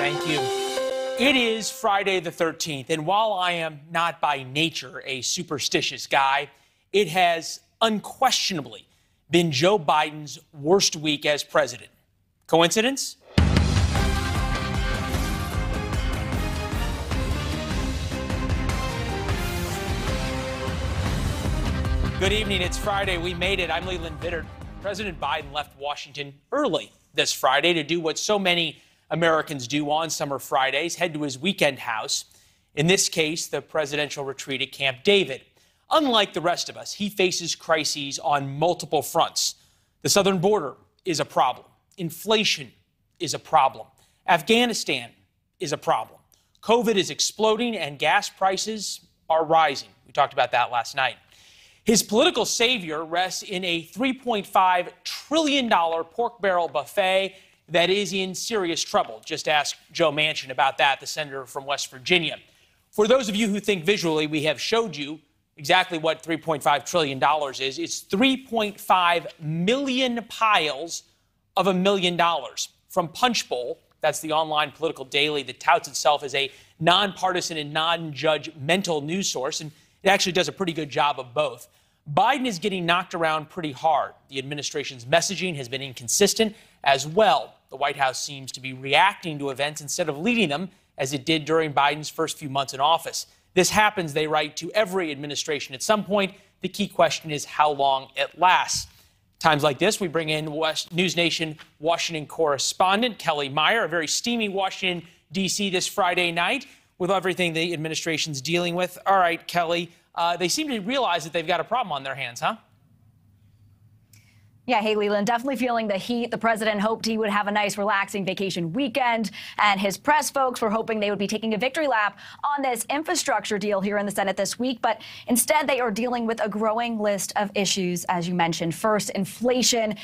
Thank you. It is Friday the 13th, and while I am not by nature a superstitious guy, it has unquestionably been Joe Biden's worst week as president. Coincidence? Good evening. It's Friday. We made it. I'm Leland Bittert. President Biden left Washington early this Friday to do what so many Americans do on summer Fridays, head to his weekend house. In this case, the presidential retreat at Camp David. Unlike the rest of us, he faces crises on multiple fronts. The southern border is a problem. Inflation is a problem. Afghanistan is a problem. COVID is exploding and gas prices are rising. We talked about that last night. His political savior rests in a $3.5 trillion pork barrel buffet that is in serious trouble. Just ask Joe Manchin about that, the senator from West Virginia. For those of you who think visually, we have showed you exactly what $3.5 trillion is. It's 3.5 million piles of $1 million. From Punchbowl, that's the online political daily that touts itself as a nonpartisan and non-judgmental news source, and it actually does a pretty good job of both. Biden is getting knocked around pretty hard. The administration's messaging has been inconsistent as well. The White House seems to be reacting to events instead of leading them, as it did during Biden's first few months in office. This happens, they write, to every administration at some point. The key question is how long it lasts. Times like this, we bring in News Nation Washington correspondent Kelly Meyer, a very steamy Washington, D.C. this Friday night with everything the administration's dealing with. All right, Kelly, they seem to realize that they've got a problem on their hands, huh? Yeah, hey, Leland, definitely feeling the heat. The president hoped he would have a nice, relaxing vacation weekend, and his press folks were hoping they would be taking a victory lap on this infrastructure deal here in the Senate this week. But instead, they are dealing with a growing list of issues, as you mentioned. First, inflation.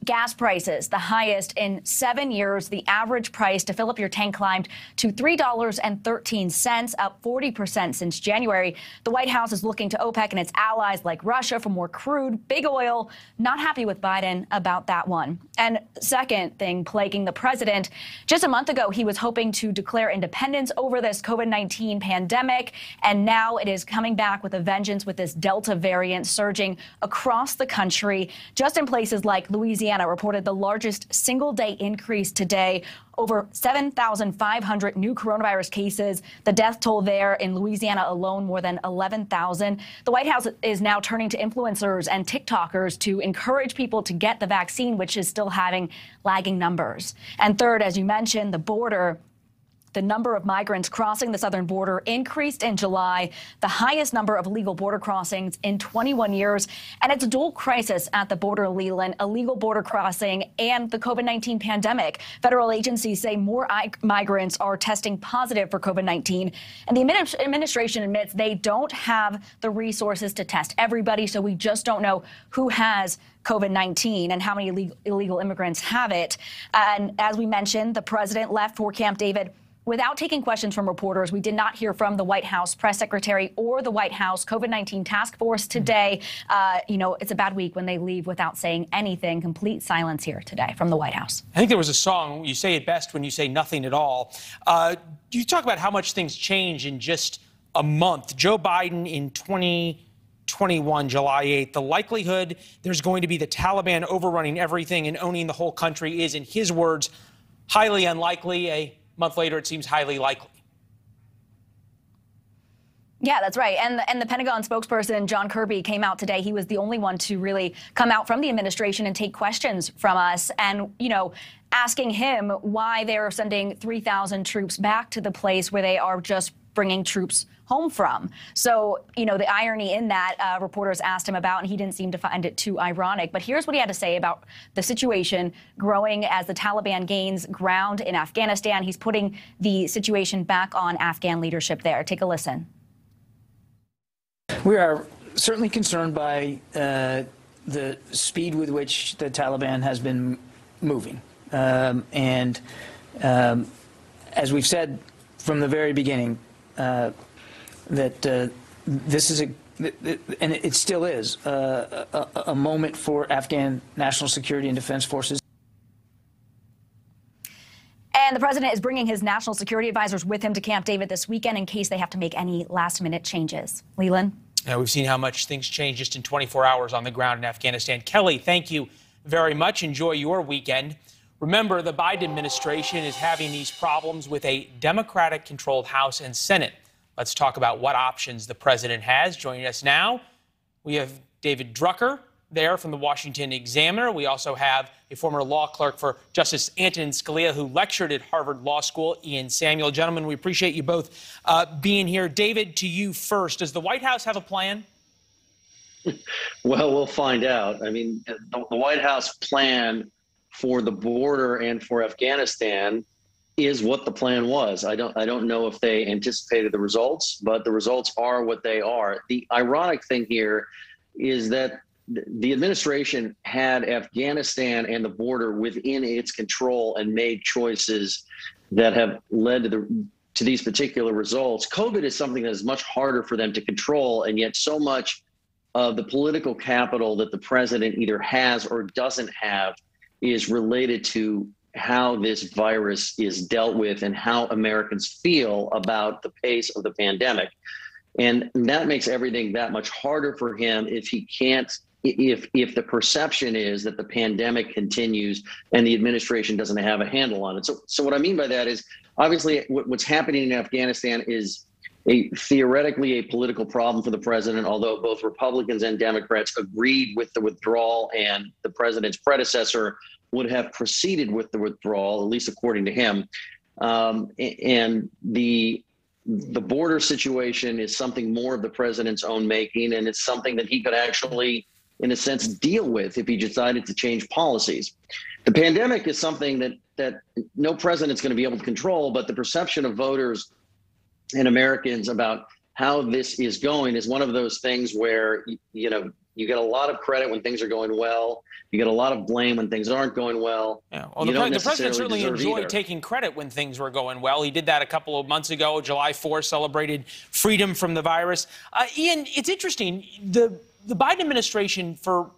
Gas prices, the highest in 7 years. The average price to fill up your tank climbed to $3.13, up 40% since January. The White House is looking to OPEC and its allies like Russia for more crude, big oil. Not happy with Biden about that one. And second thing plaguing the president, just a month ago, he was hoping to declare independence over this COVID-19 pandemic. And now it is coming back with a vengeance with this Delta variant surging across the country, just in places like Louisiana. Reported the largest single-day increase today, over 7,500 new coronavirus cases. The death toll there in Louisiana alone, more than 11,000. The White House is now turning to influencers and TikTokers to encourage people to get the vaccine, which is still having lagging numbers. And third, as you mentioned, the border. The number of migrants crossing the southern border increased in July, the highest number of illegal border crossings in 21 years. And it's a dual crisis at the border, Leland, illegal border crossing and the COVID-19 pandemic. Federal agencies say more migrants are testing positive for COVID-19. And the administration admits they don't have the resources to test everybody, so we just don't know who has COVID-19 and how many illegal immigrants have it. And as we mentioned, the president left for Camp David without taking questions from reporters. We did not hear from the White House press secretary or the White House COVID-19 task force today. It's a bad week when they leave without saying anything. Complete silence here today from the White House. I think there was a song, you say it best when you say nothing at all. You talk about how much things change in just a month. Joe Biden in 2021, July 8th, the likelihood there's going to be the Taliban overrunning everything and owning the whole country is, in his words, highly unlikely. A month later, it seems highly likely. Yeah, that's right. And the Pentagon spokesperson, John Kirby, came out today. He was the only one to really come out from the administration and take questions from us. And, asking him why they're sending 3,000 troops back to the place where they are just bringing troops home from. So, the irony in that, reporters asked him about, and he didn't seem to find it too ironic. But here's what he had to say about the situation growing as the Taliban gains ground in Afghanistan. He's putting the situation back on Afghan leadership there. Take a listen. We are certainly concerned by the speed with which the Taliban has been moving. As we've said from the very beginning, that this is and it still is, a moment for Afghan national security and defense forces. And the president is bringing his national security advisors with him to Camp David this weekend in case they have to make any last-minute changes. Leland? We've seen how much things change just in 24 hours on the ground in Afghanistan. Kelly, thank you very much. Enjoy your weekend. Remember, the Biden administration is having these problems with a Democratic-controlled House and Senate. Let's talk about what options the president has. Joining us now, we have David Drucker there from the Washington Examiner. We also have a former law clerk for Justice Antonin Scalia, who lectured at Harvard Law School, Ian Samuel. Gentlemen, we appreciate you both being here. David, to you first. Does the White House have a plan? Well, we'll find out. I mean, the White House plan for the border and for Afghanistan is what the plan was. I don't know if they anticipated the results, but the results are what they are. The ironic thing here is that the administration had Afghanistan and the border within its control and made choices that have led to these particular results. COVID is something that is much harder for them to control, and yet so much of the political capital that the president either has or doesn't have is related to how this virus is dealt with and how Americans feel about the pace of the pandemic. And that makes everything that much harder for him if he can't, if the perception is that the pandemic continues and the administration doesn't have a handle on it. So what I mean by that is, obviously, what's happening in Afghanistan is theoretically a political problem for the president, although both Republicans and Democrats agreed with the withdrawal, and the president's predecessor would have proceeded with the withdrawal, at least according to him. And the border situation is something more of the president's own making, and it's something that he could actually, in a sense, deal with if he decided to change policies. The pandemic is something that no president's going to be able to control, but the perception of voters and Americans about how this is going is one of those things where, you get a lot of credit when things are going well. You get a lot of blame when things aren't going well. Yeah. Well, the president certainly enjoyed taking credit when things were going well. He did that a couple of months ago. July 4th celebrated freedom from the virus. Ian, it's interesting. The Biden administration, for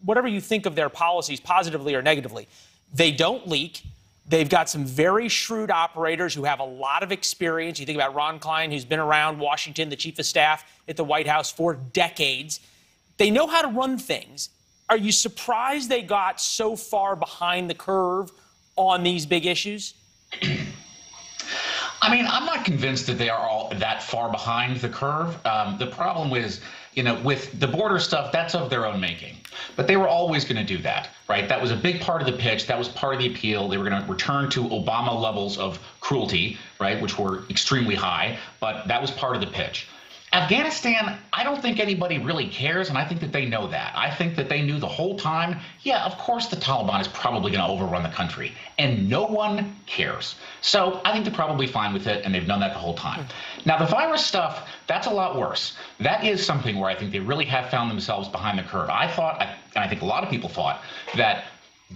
whatever you think of their policies, positively or negatively, they don't leak. They've got some very shrewd operators who have a lot of experience. You think about Ron Klein, who's been around Washington, the chief of staff at the White House for decades. They know how to run things. Are you surprised they got so far behind the curve on these big issues? I mean, I'm not convinced that they are all that far behind the curve. The problem is, with the border stuff, that's of their own making. But they were always going to do that, right? That was a big part of the pitch. That was part of the appeal. They were going to return to Obama levels of cruelty, right, which were extremely high. But that was part of the pitch. Afghanistan, I don't think anybody really cares, and I think that they know that. I think that they knew the whole time, yeah, of course the Taliban is probably going to overrun the country, and no one cares. So I think they're probably fine with it, and they've known that the whole time. Now, the virus stuff, that's a lot worse. That is something where I think they really have found themselves behind the curve. I thought, and I think a lot of people thought, that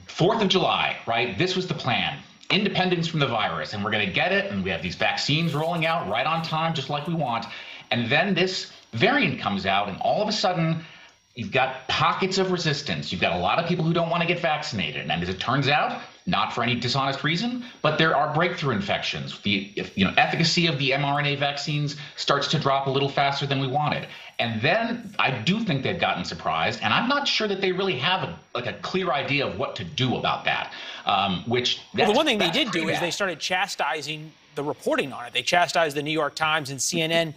4th of July, right, this was the plan. Independence from the virus, and we're going to get it, and we have these vaccines rolling out right on time, just like we want. And then this variant comes out, and all of a sudden, you've got pockets of resistance. You've got a lot of people who don't want to get vaccinated. And as it turns out, not for any dishonest reason, but there are breakthrough infections. The efficacy of the mRNA vaccines starts to drop a little faster than we wanted. And then I do think they've gotten surprised, and I'm not sure that they really have a clear idea of what to do about that. Well, the one thing they did do is they started chastising the reporting on it. They chastised the New York Times and CNN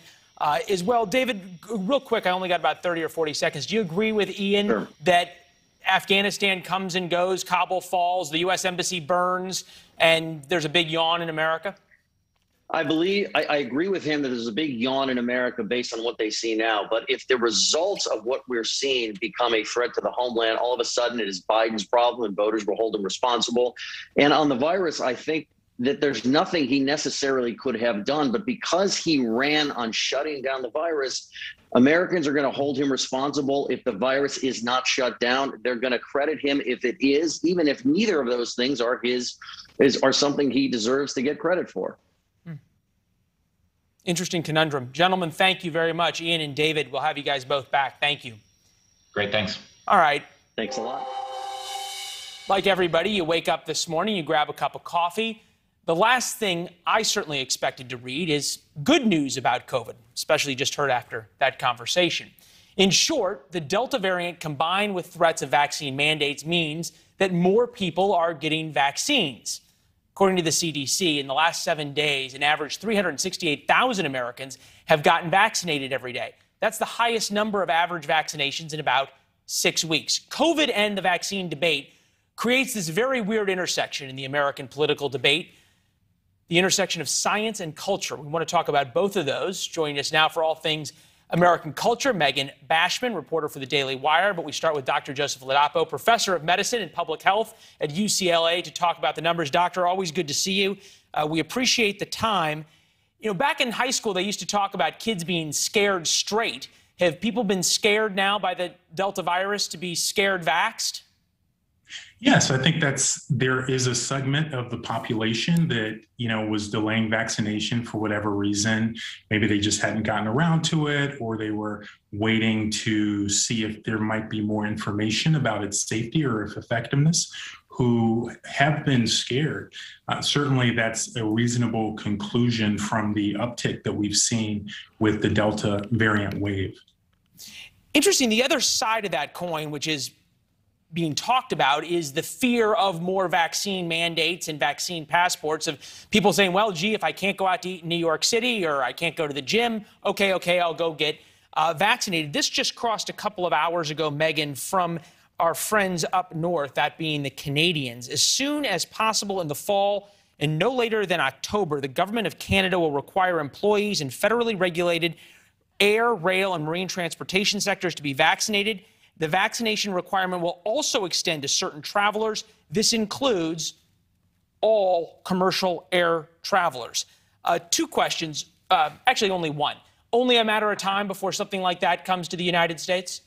as well. David, real quick, I only got about 30 or 40 seconds. Do you agree with Ian that Afghanistan comes and goes, Kabul falls, the U.S. Embassy burns, and there's a big yawn in America? I agree with him that there's a big yawn in America based on what they see now. But if the results of what we're seeing become a threat to the homeland, all of a sudden it is Biden's problem and voters will hold him responsible. And on the virus, I think that there's nothing he necessarily could have done, but because he ran on shutting down the virus, Americans are going to hold him responsible. If the virus is not shut down, they're going to credit him if it is, even if neither of those things are something he deserves to get credit for. Interesting conundrum. Gentlemen, thank you very much. Ian and David, we'll have you guys both back. Thank you. Great, thanks. All right. Thanks a lot. Like everybody, you wake up this morning, you grab a cup of coffee. The last thing I certainly expected to read is good news about COVID, especially just heard after that conversation. In short, the Delta variant combined with threats of vaccine mandates means that more people are getting vaccines. According to the CDC, in the last 7 days, an average 368,000 Americans have gotten vaccinated every day. That's the highest number of average vaccinations in about 6 weeks. COVID and the vaccine debate creates this very weird intersection in the American political debate, the intersection of science and culture. We want to talk about both of those. Joining us now for all things American culture, Megan Bashman, reporter for the Daily Wire. But we start with Dr. Joseph Ladapo, professor of medicine and public health at UCLA, to talk about the numbers. Doctor, always good to see you. We appreciate the time. You know, back in high school, they used to talk about kids being scared straight. Have people been scared now by the Delta virus to be scared vaxxed? Yes, I think there is a segment of the population that, was delaying vaccination for whatever reason. Maybe they just hadn't gotten around to it, or they were waiting to see if there might be more information about its safety or its effectiveness, who have been scared. Certainly, that's a reasonable conclusion from the uptick that we've seen with the Delta variant wave. Interesting. The other side of that coin, which is being talked about, is the fear of more vaccine mandates and vaccine passports, of people saying, well, gee, if I can't go out to eat in New York City or I can't go to the gym, okay, I'll go get vaccinated. This just crossed a couple of hours ago, Megan, from our friends up north, that being the Canadians. As soon as possible in the fall and no later than October, the government of Canada will require employees in federally regulated air, rail, and marine transportation sectors to be vaccinated. The vaccination requirement will also extend to certain travelers. This includes all commercial air travelers. Two questions, actually only one. Only a matter of time before something like that comes to the United States?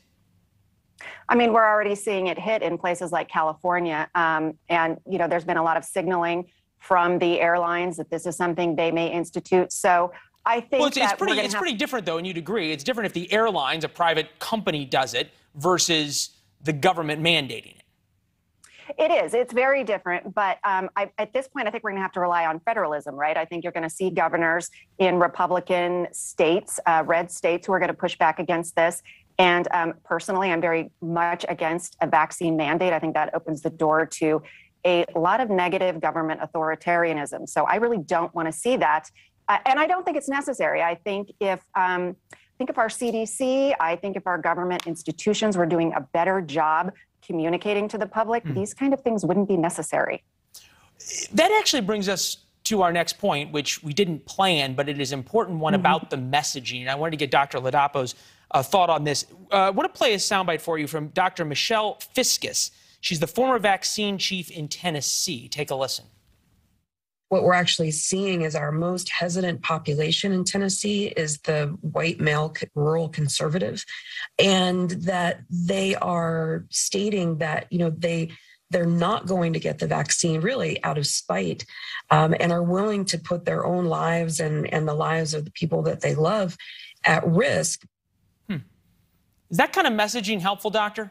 I mean, we're already seeing it hit in places like California. And, there's been a lot of signaling from the airlines that this is something they may institute. So I think it's pretty different, though, and you'd agree. It's different if the airlines, a private company, does it versus the government mandating it. It is. It's very different. But at this point, I think we're going to have to rely on federalism, right? I think you're going to see governors in Republican states, red states, who are going to push back against this. And personally, I'm very much against a vaccine mandate. I think that opens the door to a lot of negative government authoritarianism. So I really don't want to see that. And I don't think it's necessary. I think if our CDC, I think if our government institutions were doing a better job communicating to the public, these kind of things wouldn't be necessary. That actually brings us to our next point, which we didn't plan, but it is an important one about the messaging. And I wanted to get Dr. Ladapo's thought on this. I want to play a soundbite for you from Dr. Michelle Fiscus. She's the former vaccine chief in Tennessee. Take a listen. What we're actually seeing is our most hesitant population in Tennessee is the white male rural conservative, and that they are stating that, they're not going to get the vaccine really out of spite, and are willing to put their own lives and the lives of the people that they love at risk. Is that kind of messaging helpful, Doctor?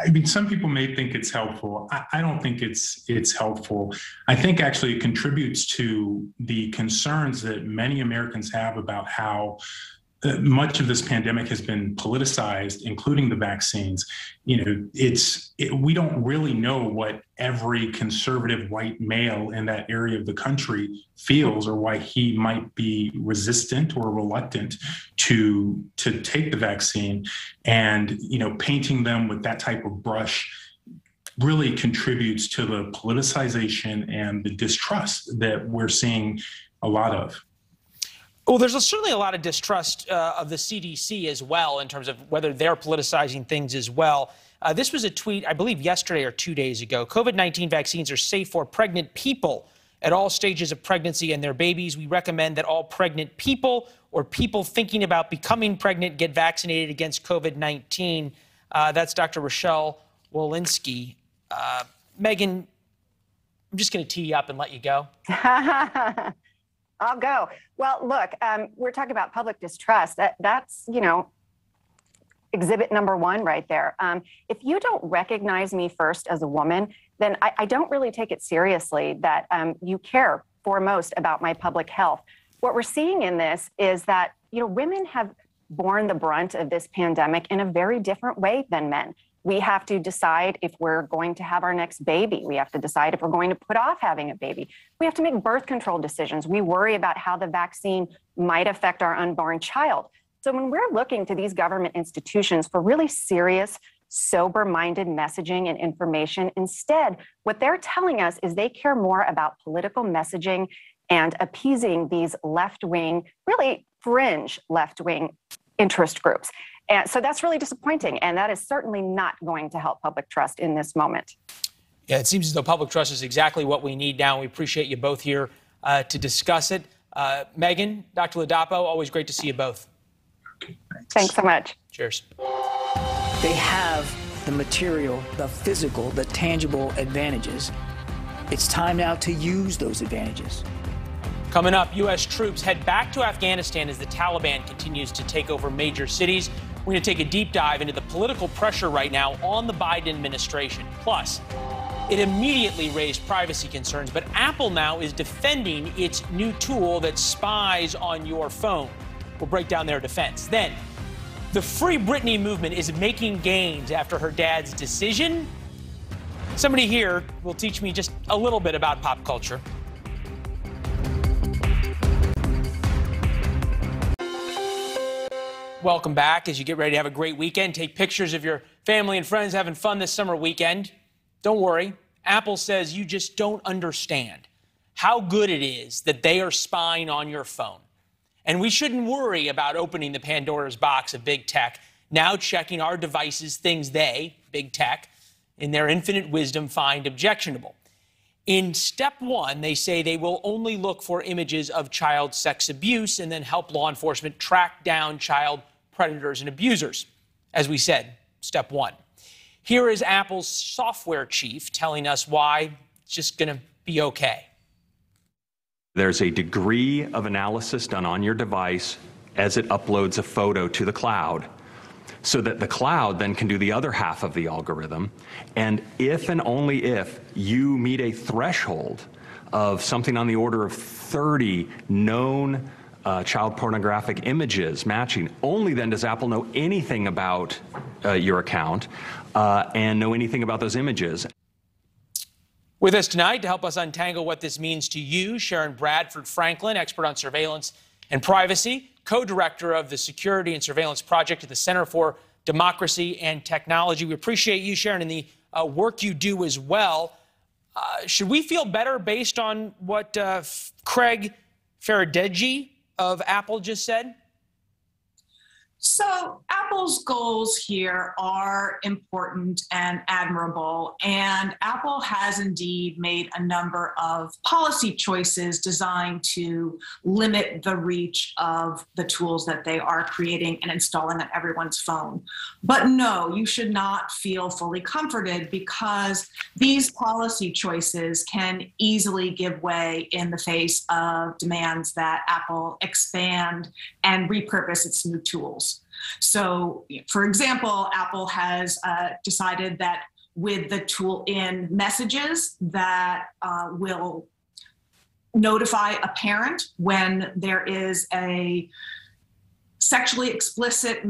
I mean, some people may think it's helpful. I don't think it's helpful. I think actually it contributes to the concerns that many Americans have about how much of this pandemic has been politicized, including the vaccines. We don't really know what every conservative white male in that area of the country feels, or why he might be resistant or reluctant to take the vaccine. And, painting them with that type of brush really contributes to the politicization and the distrust that we're seeing a lot of. Well, there's certainly a lot of distrust of the CDC as well, in terms of whether they're politicizing things as well. This was a tweet, I believe, yesterday or 2 days ago. COVID-19 vaccines are safe for pregnant people at all stages of pregnancy and their babies. We recommend that all pregnant people or people thinking about becoming pregnant get vaccinated against COVID-19. That's Dr. Rochelle Walensky. Megan, I'm just going to tee you up and let you go. I'll go. Well, look, we're talking about public distrust. That's, exhibit number one right there. If you don't recognize me first as a woman, then I don't really take it seriously that you care foremost about my public health. What we're seeing in this is that, women have borne the brunt of this pandemic in a very different way than men. We have to decide if we're going to have our next baby. We have to decide if we're going to put off having a baby. We have to make birth control decisions. We worry about how the vaccine might affect our unborn child. So when we're looking to these government institutions for really serious, sober-minded messaging and information, instead, what they're telling us is they care more about political messaging and appeasing these left-wing, really fringe left-wing interest groups. And so that's really disappointing. And that is certainly not going to help public trust in this moment. Yeah, it seems as though public trust is exactly what we need now. We appreciate you both here to discuss it. Megan, Dr. Ladapo, always great to see you both. Thanks so much. Cheers. They have the material, the physical, the tangible advantages. It's time now to use those advantages. Coming up, U.S. troops head back to Afghanistan as the Taliban continues to take over major cities. We're going to take a deep dive into the political pressure right now on the Biden administration. Plus, it immediately raised privacy concerns, but Apple now is defending its new tool that spies on your phone. We'll break down their defense. Then, the Free Britney movement is making gains after her dad's decision. Somebody here will teach me just a little bit about pop culture. Welcome back. As you get ready to have a great weekend, take pictures of your family and friends having fun this summer weekend. Don't worry. Apple says you just don't understand how good it is that they are spying on your phone. And we shouldn't worry about opening the Pandora's box of big tech, now checking our devices, things they, big tech, in their infinite wisdom find objectionable. In step one, they say they will only look for images of child sex abuse and then help law enforcement track down child predators and abusers. As we said, step one. Here is Apple's software chief telling us why it's just going to be okay. There's a degree of analysis done on your device as it uploads a photo to the cloud, so that the cloud then can do the other half of the algorithm. And if and only if you meet a threshold of something on the order of 30 known child pornographic images matching, only then does Apple know anything about your account and know anything about those images. With us tonight to help us untangle what this means to you, Sharon Bradford Franklin, expert on surveillance and privacy, co-director of the Security and Surveillance Project at the Center for Democracy and Technology. We appreciate you, Sharon, and the work you do as well. Should we feel better based on what Craig Federighi of Apple just said? So Apple's goals here are important and admirable, and Apple has indeed made a number of policy choices designed to limit the reach of the tools that they are creating and installing on everyone's phone. But no, you should not feel fully comforted, because these policy choices can easily give way in the face of demands that Apple expand and repurpose its new tools. So, for example, Apple has decided that with the tool in Messages that will notify a parent when there is a sexually explicit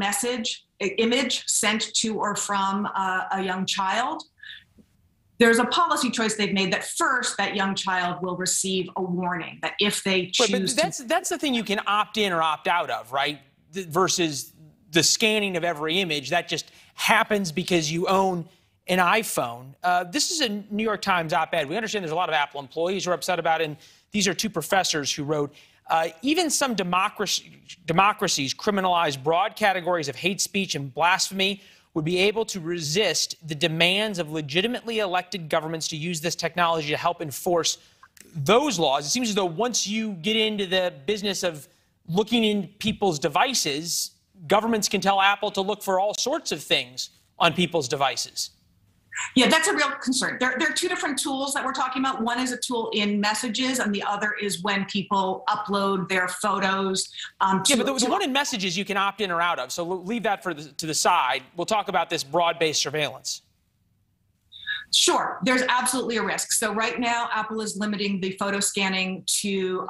image sent to or from a young child. There's a policy choice they've made that first that young child will receive a warning that if they choose that's the thing you can opt in or opt out of, right? Versus the scanning of every image. That just happens because you own an iPhone. This is a New York Times op-ed. We understand there's a lot of Apple employees who are upset about it, and these are two professors who wrote, even some democracies criminalize broad categories of hate speech and blasphemy would be able to resist the demands of legitimately elected governments to use this technology to help enforce those laws. It seems as though once you get into the business of looking in people's devices, governments can tell Apple to look for all sorts of things on people's devices. Yeah, that's a real concern. There are two different tools that we're talking about. One is a tool in messages, and the other is when people upload their photos. Yeah, but the one in messages you can opt in or out of. So we'll leave that to the side. We'll talk about this broad-based surveillance. Sure, there's absolutely a risk. So right now, Apple is limiting the photo scanning to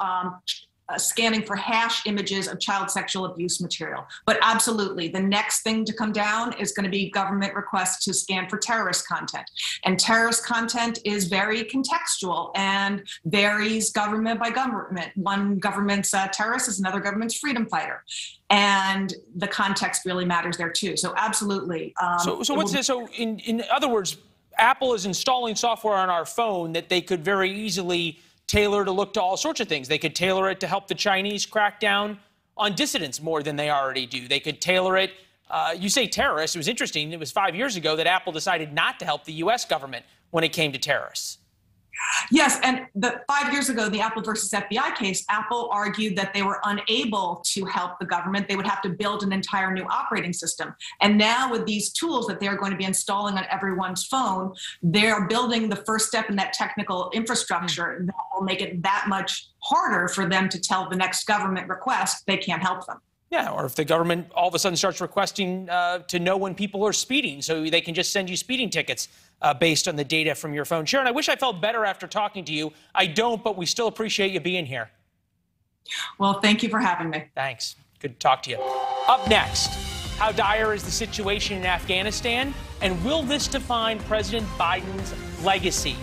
scanning for hash images of child sexual abuse material. But absolutely, the next thing to come down is going to be government requests to scan for terrorist content. And terrorist content is very contextual and varies government by government. One government's terrorist is another government's freedom fighter. And the context really matters there too. So absolutely. So in other words, Apple is installing software on our phone that they could very easily tailor to look to all sorts of things. They could tailor it to help the Chinese crack down on dissidents more than they already do. They could tailor it. You say terrorists. It was interesting. It was 5 years ago that Apple decided not to help the U.S. government when it came to terrorists. Yes, and 5 years ago, the Apple versus FBI case, Apple argued that they were unable to help the government. They would have to build an entire new operating system. And now with these tools that they're going to be installing on everyone's phone, they're building the first step in that technical infrastructure that will make it that much harder for them to tell the next government request they can't help them. Yeah, or if the government all of a sudden starts requesting to know when people are speeding, so they can just send you speeding tickets based on the data from your phone. Sharon, I wish I felt better after talking to you. I don't, but we still appreciate you being here. Well, thank you for having me. Thanks. Good to talk to you. Up next, how dire is the situation in Afghanistan, and will this define President Biden's legacy?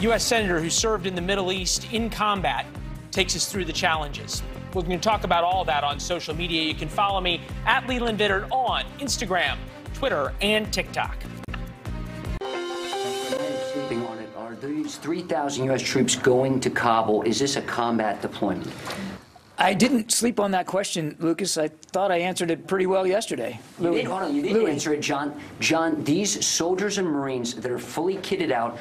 U.S. Senator who served in the Middle East in combat takes us through the challenges. We're going to talk about all that on social media. You can follow me at Leland Vittert on Instagram, Twitter, and TikTok. Sleeping on it. Are these 3,000 U.S. troops going to Kabul? Is this a combat deployment? I didn't sleep on that question, Lucas. I thought I answered it pretty well yesterday. You did. Hold on. You did answer it, John. John, these soldiers and Marines that are fully kitted out,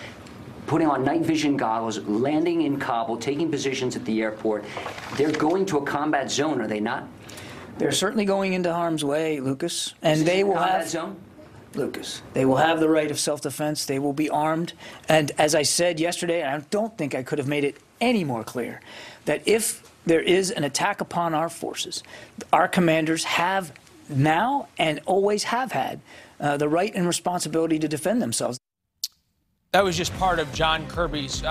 putting on night vision goggles, landing in Kabul, taking positions at the airport, they're going to a combat zone, are they not? They're certainly going into harm's way, Lucas. And they will have... zone? Lucas, they will have the right of self-defense. They will be armed. And as I said yesterday, and I don't think I could have made it any more clear, that if there is an attack upon our forces, our commanders have now and always have had the right and responsibility to defend themselves. That was just part of John Kirby's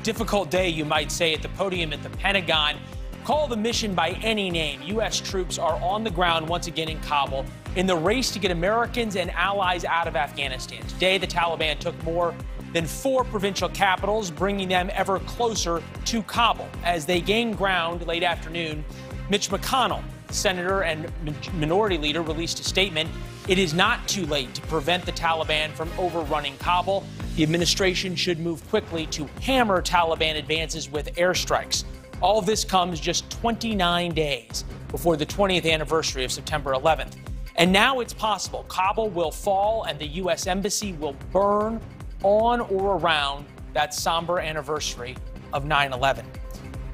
difficult day, you might say, at the podium at the Pentagon. Call the mission by any name. U.S. troops are on the ground once again in Kabul in the race to get Americans and allies out of Afghanistan. Today, the Taliban took more than 4 provincial capitals, bringing them ever closer to Kabul. As they gained ground late afternoon, Mitch McConnell, Senator and Minority Leader, released a statement. It is not too late to prevent the Taliban from overrunning Kabul. The administration should move quickly to hammer Taliban advances with airstrikes. All of this comes just 29 days before the 20th anniversary of September 11th. And now it's possible Kabul will fall and the U.S. Embassy will burn on or around that somber anniversary of 9/11.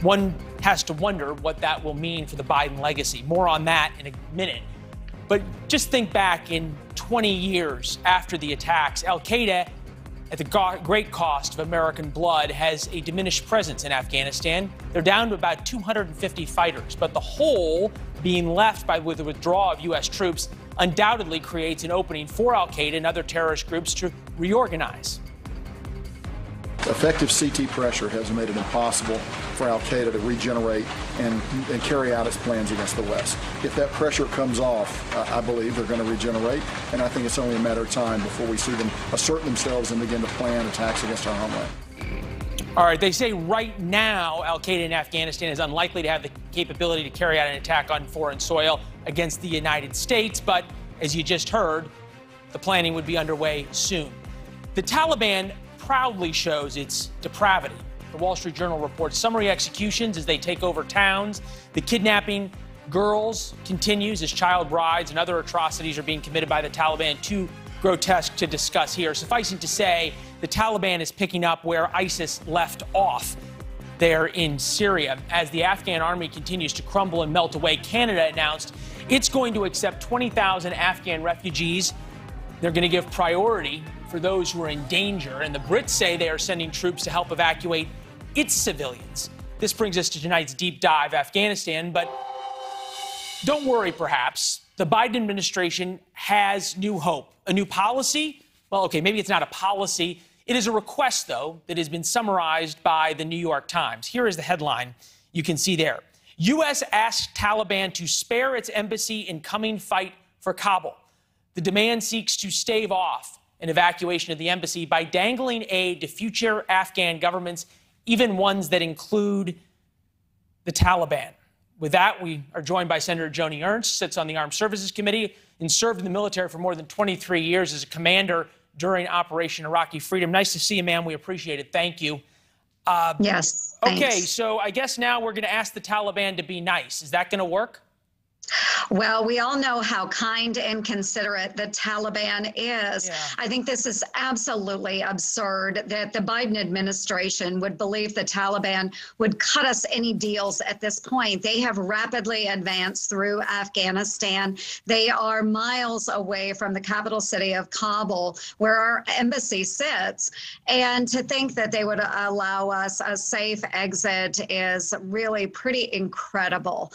One has to wonder what that will mean for the Biden legacy. More on that in a minute. But just think back in 20 years after the attacks, Al-Qaeda, at the great cost of American blood, has a diminished presence in Afghanistan. They're down to about 250 fighters, but the hole being left with the withdrawal of U.S. troops undoubtedly creates an opening for Al-Qaeda and other terrorist groups to reorganize. Effective CT pressure has made it impossible for al-Qaeda to regenerate and carry out its plans against the West. If that pressure comes off, I believe they're going to regenerate, and I think it's only a matter of time before we see them assert themselves and begin to plan attacks against our homeland. All right, they say right now Al-Qaeda in Afghanistan is unlikely to have the capability to carry out an attack on foreign soil against the United States, but as you just heard, the planning would be underway soon. The Taliban proudly shows its depravity. The Wall Street Journal reports summary executions as they take over towns. The kidnapping girls continues as child brides and other atrocities are being committed by the Taliban. Too grotesque to discuss here. Sufficing to say, the Taliban is picking up where ISIS left off there in Syria. As the Afghan army continues to crumble and melt away, Canada announced it's going to accept 20,000 Afghan refugees. They're going to give priority for those who are in danger, and the Brits say they are sending troops to help evacuate its civilians. This brings us to tonight's deep dive, Afghanistan, but don't worry, perhaps. The Biden administration has new hope, a new policy. Well, okay, maybe it's not a policy. It is a request, though, that has been summarized by the New York Times. Here is the headline you can see there. U.S. asks Taliban to spare its embassy in coming fight for Kabul. The demand seeks to stave off an evacuation of the embassy by dangling aid to future Afghan governments, even ones that include the Taliban. With that, we are joined by Senator Joni Ernst, sits on the Armed Services Committee and served in the military for more than 23 years as a commander during Operation Iraqi Freedom. Nice to see you, ma'am. We appreciate it. Thank you. Yes. Thanks. Okay, so I guess now we're going to ask the Taliban to be nice. Is that going to work? Well, we all know how kind and considerate the Taliban is. Yeah. I think this is absolutely absurd that the Biden administration would believe the Taliban would cut us any deals at this point. They have rapidly advanced through Afghanistan. They are miles away from the capital city of Kabul, where our embassy sits. And to think that they would allow us a safe exit is really pretty incredible.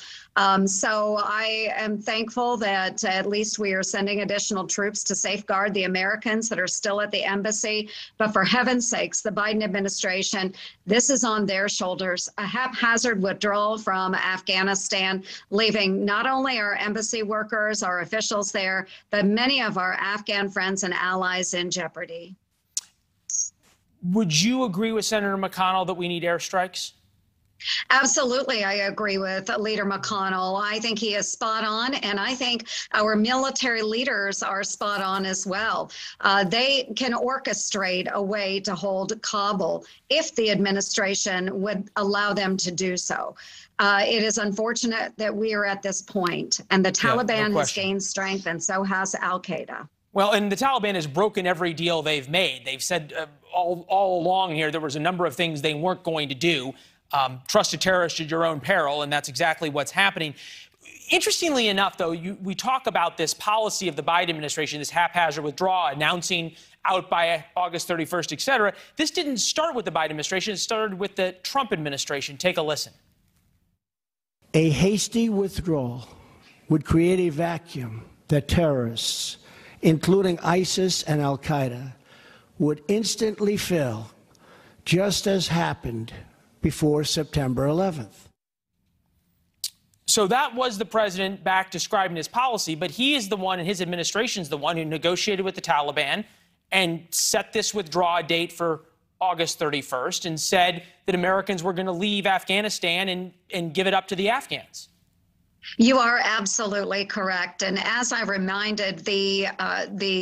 So I am thankful that at least we are sending additional troops to safeguard the Americans that are still at the embassy. But for heaven's sakes, the Biden administration, this is on their shoulders. A haphazard withdrawal from Afghanistan, leaving not only our embassy workers, our officials there, but many of our Afghan friends and allies in jeopardy. Would you agree with Senator McConnell that we need airstrikes? Absolutely, I agree with Leader McConnell. I think he is spot on, and I think our military leaders are spot on as well. They can orchestrate a way to hold Kabul if the administration would allow them to do so. It is unfortunate that we are at this point, and the Taliban has gained strength, and so has al-Qaeda. Well, and the Taliban has broken every deal they've made. They've said all along here there was a number of things they weren't going to do. Trust a terrorist at your own peril, and that's exactly what's happening. Interestingly enough, though, we talk about this policy of the Biden administration, this haphazard withdrawal, announcing out by August 31st, et cetera. This didn't start with the Biden administration. It started with the Trump administration. Take a listen. A hasty withdrawal would create a vacuum that terrorists, including ISIS and al-Qaeda, would instantly fill, just as happened before September 11th. So that was the president back describing his policy, but he is the one, and his administration is the one who negotiated with the Taliban and set this withdrawal date for August 31st and said that Americans were going to leave Afghanistan and give it up to the Afghans. You are absolutely correct. And as I reminded the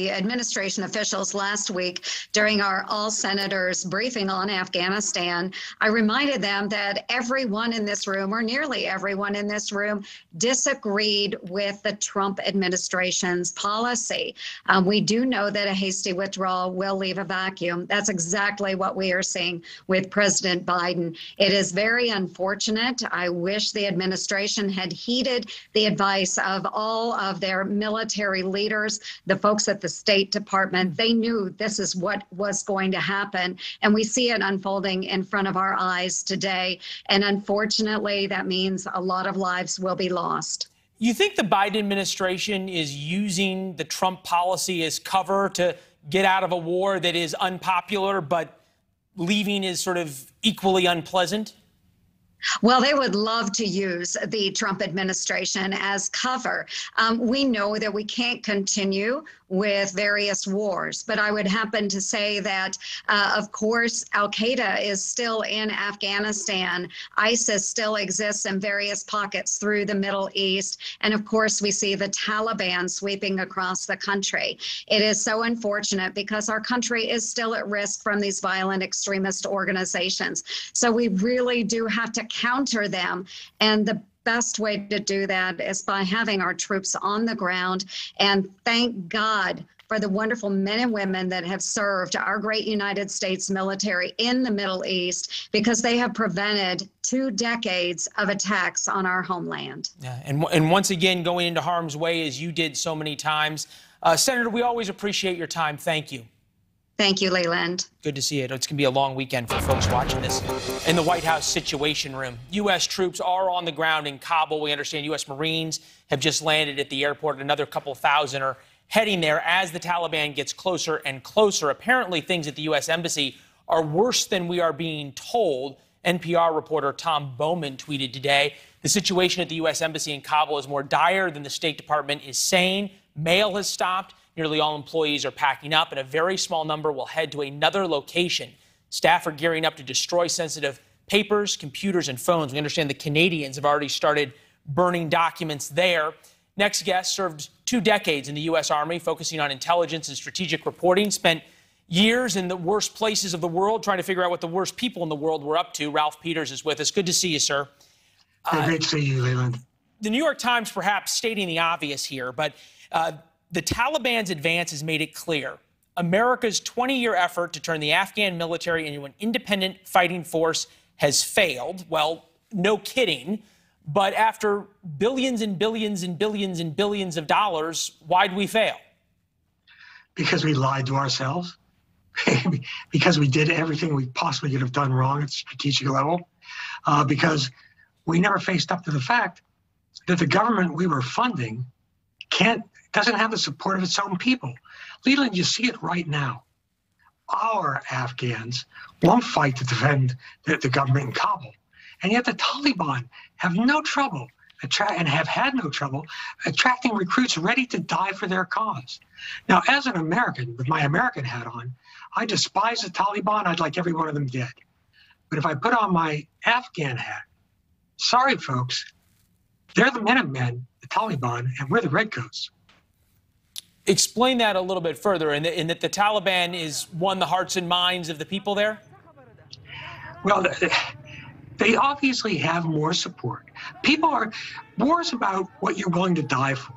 administration officials last week during our all senators briefing on Afghanistan, I reminded them that everyone in this room, or nearly everyone in this room, disagreed with the Trump administration's policy. We do know that a hasty withdrawal will leave a vacuum. That's exactly what we are seeing with President Biden. It is very unfortunate. I wish the administration had heeded the advice of all of their military leaders, the folks at the State Department. They knew this is what was going to happen, and we see it unfolding in front of our eyes today. And unfortunately, that means a lot of lives will be lost. You think the Biden administration is using the Trump policy as cover to get out of a war that is unpopular, but leaving is sort of equally unpleasant? Well, they would love to use the Trump administration as cover. We know that we can't continue with various wars, but I would happen to say that, of course, al-Qaeda is still in Afghanistan. ISIS still exists in various pockets through the Middle East. And of course, we see the Taliban sweeping across the country. It is so unfortunate because our country is still at risk from these violent extremist organizations. So we really do have to counter them. And the best way to do that is by having our troops on the ground. And thank God for the wonderful men and women that have served our great United States military in the Middle East, because they have prevented 2 decades of attacks on our homeland. Yeah, and once again, going into harm's way as you did so many times. Senator, we always appreciate your time. Thank you. Thank you, Leland. Good to see you. It's going to be a long weekend for folks watching this. In the White House Situation Room, U.S. troops are on the ground in Kabul. We understand U.S. Marines have just landed at the airport. Another couple thousand are heading there as the Taliban gets closer and closer. Apparently, things at the U.S. Embassy are worse than we are being told. NPR reporter Tom Bowman tweeted today, the situation at the U.S. Embassy in Kabul is more dire than the State Department is saying. Mail has stopped. Nearly all employees are packing up, and a very small number will head to another location. Staff are gearing up to destroy sensitive papers, computers, and phones. We understand the Canadians have already started burning documents there. Next guest served 2 decades in the U.S. Army, focusing on intelligence and strategic reporting, spent years in the worst places of the world trying to figure out what the worst people in the world were up to. Ralph Peters is with us. Good to see you, sir. Great to see you, Leland. The New York Times perhaps stating the obvious here, but the Taliban's advance has made it clear. America's 20-year effort to turn the Afghan military into an independent fighting force has failed. Well, no kidding. But after billions and billions and billions and billions of dollars, why'd we fail? Because we lied to ourselves. Because we did everything we possibly could have done wrong at the strategic level. Because we never faced up to the fact that the government we were funding doesn't have the support of its own people. Leland, you see it right now. Our Afghans won't fight to defend the government in Kabul. And yet the Taliban have no trouble and have had no trouble attracting recruits ready to die for their cause. Now, as an American, with my American hat on, I despise the Taliban. I'd like every one of them dead. But if I put on my Afghan hat, sorry, folks, they're the Minutemen, the Taliban, and we're the Redcoats. Explain that a little bit further, in that the Taliban is won the hearts and minds of the people there? Well, they obviously have more support. War's about what you're willing to die for.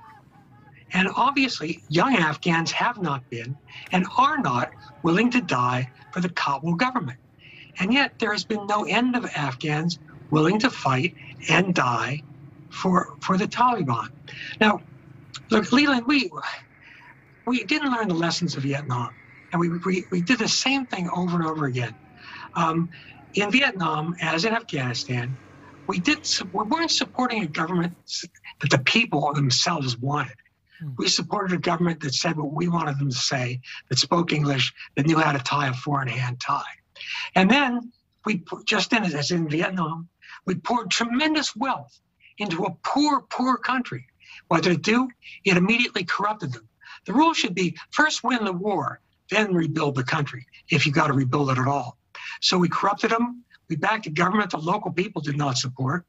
And obviously, young Afghans have not been and are not willing to die for the Kabul government. And yet there has been no end of Afghans willing to fight and die for the Taliban. Now, look, Leland, we didn't learn the lessons of Vietnam. And we did the same thing over and over again. In Vietnam, as in Afghanistan, we weren't supporting a government that the people themselves wanted. We supported a government that said what we wanted them to say, that spoke English, that knew how to tie a four-in-hand tie. And then as in Vietnam, we poured tremendous wealth into a poor country. What did it do? It immediately corrupted them. The rule should be first win the war, then rebuild the country, if you got to rebuild it at all. So we corrupted them. We backed a government the local people did not support.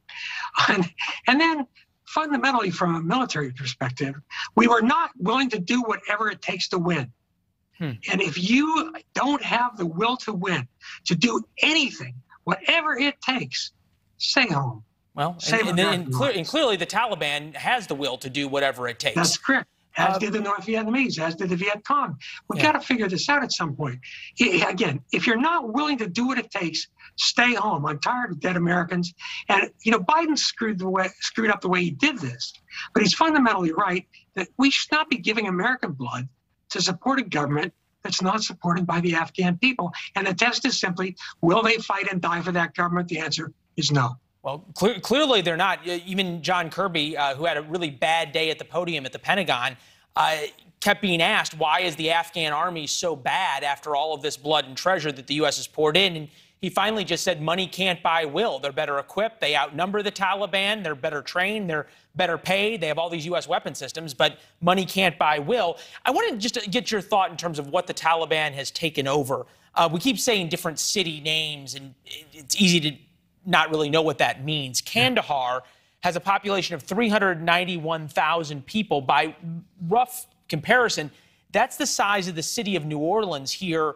And then fundamentally, from a military perspective, we were not willing to do whatever it takes to win. And if you don't have the will to win, to do anything, whatever it takes, stay home. Well, and clearly the Taliban has the will to do whatever it takes. That's correct. As did the North Vietnamese, as did the Viet Cong. We've got to figure this out at some point. Again, if you're not willing to do what it takes, stay home. I'm tired of dead Americans. And, Biden screwed up the way he did this. But he's fundamentally right that we should not be giving American blood to support a government that's not supported by the Afghan people. And the test is simply, will they fight and die for that government? The answer is no. Well, clearly they're not. Even John Kirby, who had a really bad day at the podium at the Pentagon, kept being asked, why is the Afghan army so bad after all of this blood and treasure that the U.S. has poured in? And he finally just said, money can't buy will. They're better equipped. They outnumber the Taliban. They're better trained. They're better paid. They have all these U.S. weapon systems, but money can't buy will. I wanted just to get your thought in terms of what the Taliban has taken over. We keep saying different city names, and it's easy to not really know what that means. Kandahar has a population of 391,000 people. By rough comparison, that's the size of the city of New Orleans here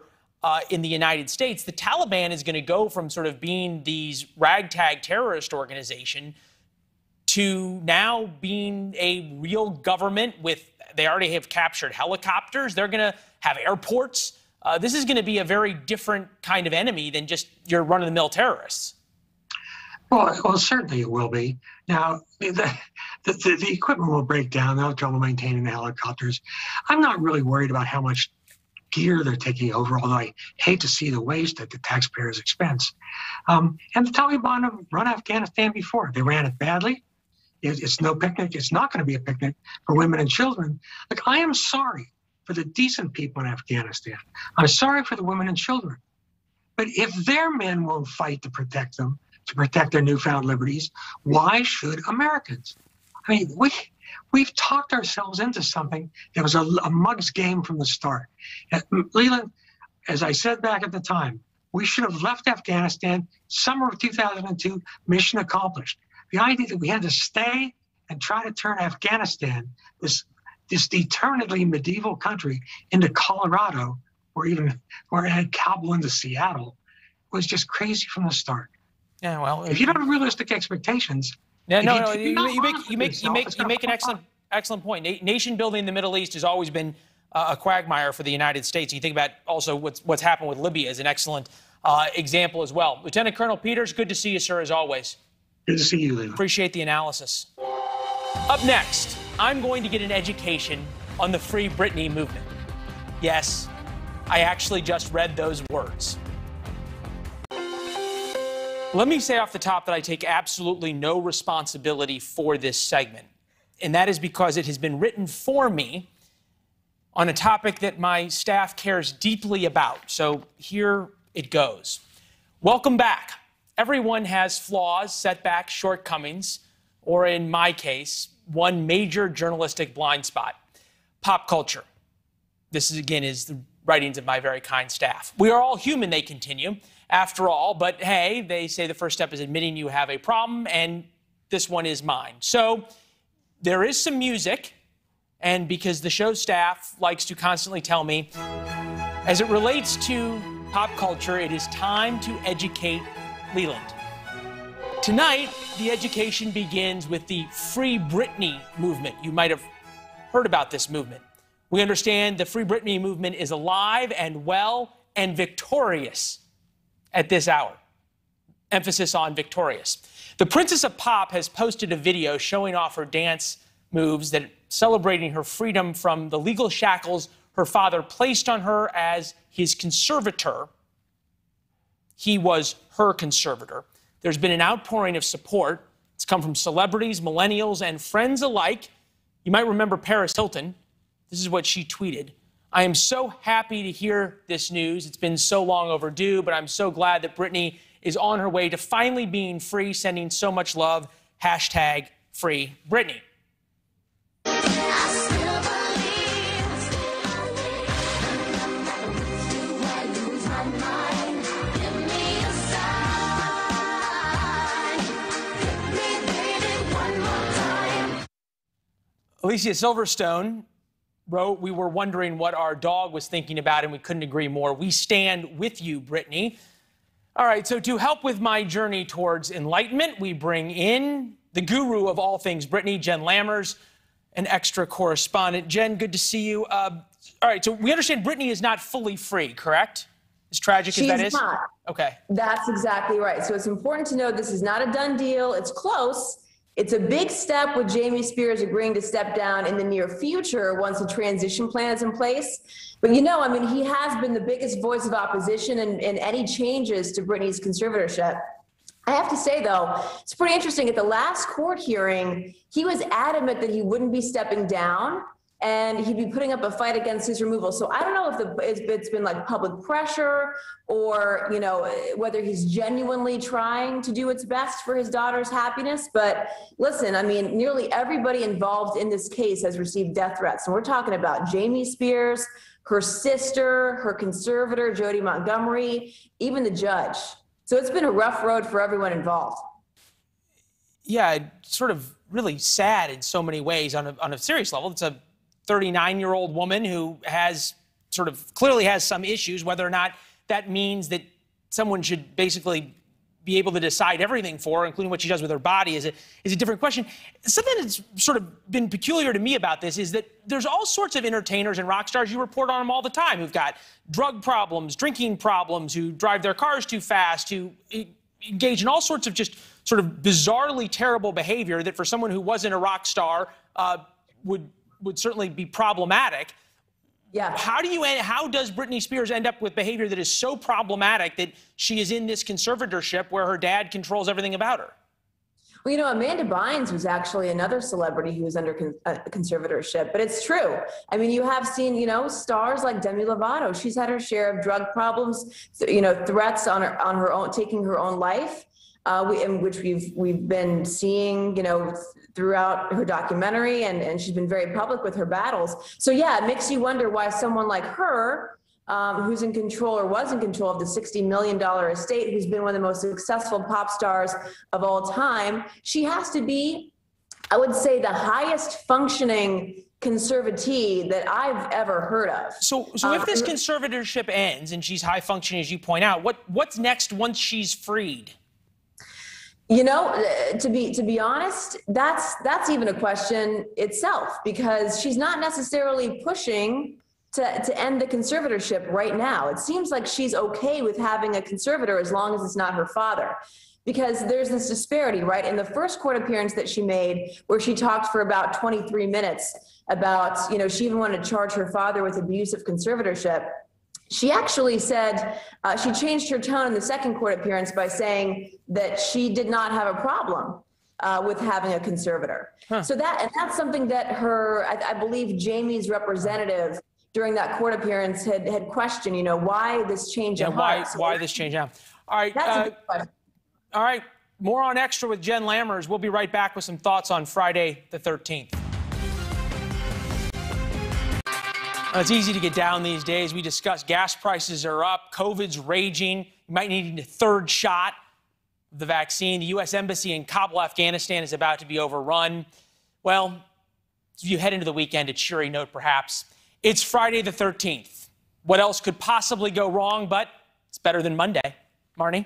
in the United States. The Taliban is going to go from sort of being these ragtag terrorist organization to now being a real government they already have captured helicopters. They're going to have airports. This is going to be a very different kind of enemy than just your run-of-the-mill terrorists. Well, certainly it will be. Now, the equipment will break down. They'll have trouble maintaining the helicopters. I'm not really worried about how much gear they're taking over, although I hate to see the waste at the taxpayers' expense. And the Taliban have run Afghanistan before. They ran it badly. It's no picnic. It's not going to be a picnic for women and children. Like, I am sorry for the decent people in Afghanistan. I'm sorry for the women and children. But if their men won't fight to protect them, to protect their newfound liberties, why should Americans? I mean, we've talked ourselves into something that was a mug's game from the start. Leland, as I said back at the time, we should have left Afghanistan summer of 2002, mission accomplished. The idea that we had to stay and try to turn Afghanistan, this eternally medieval country, into Colorado, or had Kabul into Seattle, was just crazy from the start. Yeah, well, if you don't have realistic expectations, you make an excellent point. Nation building in the Middle East has always been a quagmire for the United States. You think about also what's happened with Libya as an excellent example as well. Lieutenant Colonel Peters, good to see you, sir, as always. Good to see you, Leland. Appreciate the analysis. Up next, I'm going to get an education on the Free Britney movement. Yes, I actually just read those words. Let me say off the top that I take absolutely no responsibility for this segment, and that is because it has been written for me on a topic that my staff cares deeply about. So here it goes. Welcome back. Everyone has flaws, setbacks, shortcomings, or in my case, one major journalistic blind spot: pop culture. This is the writings of my very kind staff. We are all human, they continue, after all, but hey, they say the first step is admitting you have a problem, and this one is mine. So there is some music, and because the show staff likes to constantly tell me, as it relates to pop culture, it is time to educate Leland. Tonight, the education begins with the Free Britney movement. You might have heard about this movement. We understand the Free Britney movement is alive and well and victorious at this hour. Emphasis on victorious. The Princess of Pop has posted a video showing off her dance moves that celebrating her freedom from the legal shackles her father placed on her as his conservator. He was her conservator. There's been an outpouring of support. It's come from celebrities, millennials, and friends alike. You might remember Paris Hilton. This is what she tweeted. I am so happy to hear this news. It's been so long overdue, but I'm so glad that Britney is on her way to finally being free, sending so much love. Hashtag Free Britney. Alicia Silverstone wrote, we were wondering what our dog was thinking about, and we couldn't agree more. We stand with you, Britney. All right, so to help with my journey towards enlightenment, we bring in the guru of all things Britney, Jen Lammers, an extra correspondent. Jen, good to see you. All right, so we understand Britney is not fully free, correct? As tragic as that is? She's not. Okay. That's exactly right. So it's important to know this is not a done deal. It's close. It's a big step with Jamie Spears agreeing to step down in the near future once a transition plan is in place. But he has been the biggest voice of opposition in any changes to Britney's conservatorship. I have to say, though, it's pretty interesting. At the last court hearing, he was adamant that he wouldn't be stepping down and he'd be putting up a fight against his removal. So I don't know if it's been like public pressure or, whether he's genuinely trying to do what's best for his daughter's happiness. But listen, nearly everybody involved in this case has received death threats. And we're talking about Jamie Spears, her sister, her conservator, Jody Montgomery, even the judge. So it's been a rough road for everyone involved. Yeah, it's sort of really sad in so many ways on a serious level. It's a 39-year-old woman who clearly has some issues. Whether or not that means that someone should basically be able to decide everything for her, including what she does with her body, is a different question. Something that's sort of been peculiar to me about this is that there's all sorts of entertainers and rock stars, you report on them all the time, who've got drug problems, drinking problems, who drive their cars too fast, who engage in all sorts of just sort of bizarrely terrible behavior that for someone who wasn't a rock star would certainly be problematic. Yeah. How does Britney Spears end up with behavior that is so problematic that she is in this conservatorship where her dad controls everything about her? Well, you know, Amanda Bynes was actually another celebrity who was under conservatorship, but it's true. I mean, you have seen, you know, stars like Demi Lovato. She's had her share of drug problems, you know, threats on her own, taking her own life, in which we've been seeing, you know, throughout her documentary, and she's been very public with her battles. So yeah, it makes you wonder why someone like her, who's in control or was in control of the $60 million estate, who's been one of the most successful pop stars of all time, she has to be, I would say, the highest functioning conservatee that I've ever heard of. So if this conservatorship ends and she's high functioning, as you point out, what's next once she's freed? You know, to be honest, that's even a question itself, because she's not necessarily pushing to end the conservatorship right now. It seems like she's okay with having a conservator as long as it's not her father, because there's this disparity, right? In the first court appearance that she made, where she talked for about 23 minutes about, you know, she even wanted to charge her father with abusive conservatorship. She actually said, she changed her tone in the second court appearance by saying that she did not have a problem with having a conservator. So that's something that I believe Jamie's representative during that court appearance had questioned, you know, why this change of heart. Why this change now? All right. That's a good question. All right. More on Extra with Jen Lammers. We'll be right back with some thoughts on Friday the 13th. It's easy to get down these days. We discussed gas prices are up, COVID's raging. You might need a third shot of the vaccine. The U.S. Embassy in Kabul, Afghanistan is about to be overrun. Well, as you head into the weekend, a cheery note perhaps. It's Friday the 13th. What else could possibly go wrong? But it's better than Monday. Marnie?